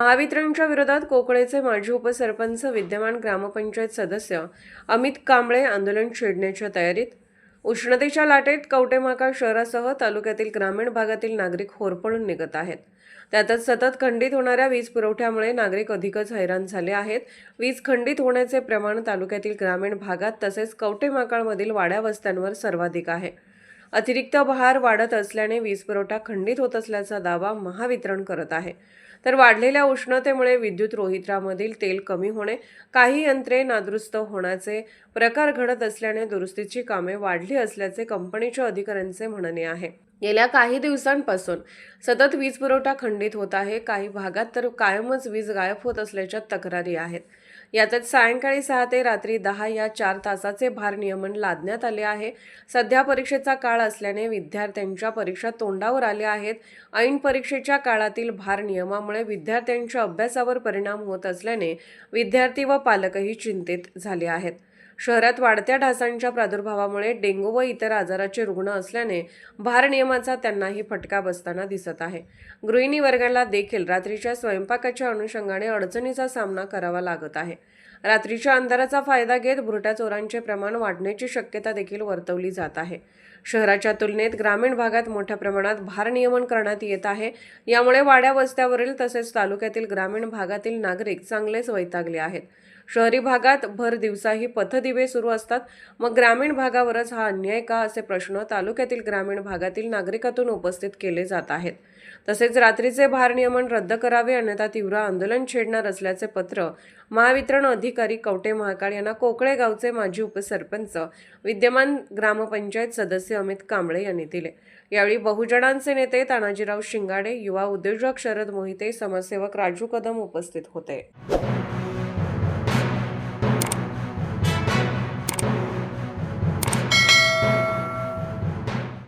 महावितरणच्या विरोधात कोकळेचे माजी उपसरपंच विद्यमान ग्रामपंचायत सदस्य अमित कांबळे आंदोलन छेडण्याच्या तयारीत। उष्णतेच्या लाटेत कवठेमहांकाळ शहरासह तालुक्यातील ग्रामीण भागातील नागरिक होरपळून निघत आहेत। त्यातच सतत खंडित होणाऱ्या वीज पुरवठ्यामुळे नागरिक अधिकच हैराण झाले आहेत। वीज खंडित होण्याचे प्रमाण तालुक्यातील ग्रामीण भागात तसेच कवठेमहांकाळमधील वाड्या वस्त्यांवर सर्वाधिक आहे। अतिरिक्त भार वाढत असल्याने वीज पुरवठा खंडित होत असल्याचा दावा महावितरण करत आहे। तर वाढलेल्या उष्णतेमुळे विद्युत रोहित्रामधील तेल कमी होणे, काही यंत्रे नादुरुस्त होण्याचे प्रकार घडत असल्याने दुरुस्तीची कामे वाढली असल्याचे कंपनीच्या अधिकाऱ्यांचे म्हणणे आहे। गेल्या काही दिवसांपासून सतत वीज पुरवठा खंडित होत आहे। काही भागात तर कायमच वीज गायब होत असल्याच्या तक्रारी आहेत। यातच सायंकाळी 6 ते रात्री 10 या 4 तासाचे भार नियमन लादण्यात आले आहे। सध्या परीक्षेचा काळ असल्याने विद्यार्थ्यांच्या परीक्षा तोंडावर आल्या आहेत। ऐन परीक्षेच्या काळातील भार नियमामुळे विद्यार्थ्यांच्या अभ्यासावर परिणाम होत असल्याने विद्यार्थी व पालकही चिंतित झाले आहेत। शहरात वाढत्या डासांच्या प्रादुर्भावामुळे डेंग्यू व इतर आजाराचे रुग्ण असल्याने भार नियमाचा त्यांनाही फटका बसताना दिसत आहे। गृहिणी वर्गाला देखील रात्रीच्या स्वयंपाकाच्या अनुषंगाने अडचणीचा सामना करावा लागत आहे। रात्रीच्या अंधाराचा फायदा घेत भुरट्या चोरांचे प्रमाण वाढण्याची शक्यता देखील वर्तवली जात आहे। शहराच्या तुलनेत ग्रामीण भागात मोठ्या प्रमाणात भार नियमन करण्यात येत आहे। यामुळे वाड्या वस्त्यावरील तसेच तालुक्यातील ग्रामीण भागातील नागरिक चांगलेच वैतागले आहेत। शहरी भागात भर दिवसाही पथदिवे सुरू असतात, मग ग्रामीण भागावरच हा अन्याय का, असे प्रश्न तालुक्यातील ग्रामीण भागातील नागरिकातून उपस्थित केले जात आहेत। तसेच रात्रीचे भार नियमन रद्द करावे, अन्यथा तीव्र आंदोलन छेडणार असल्याचे पत्र महावितरण अधिकारी कवठेमहांकाळ यांना कोकळे गावचे माजी उपसरपंच विद्यमान ग्रामपंचायत सदस्य अमित कांबळे यांनी दिले। यावेळी बहुजनांचे नेते तानाजीराव शिंगाडे, युवा उद्योजक शरद मोहिते, समाजसेवक राजू कदम उपस्थित होते।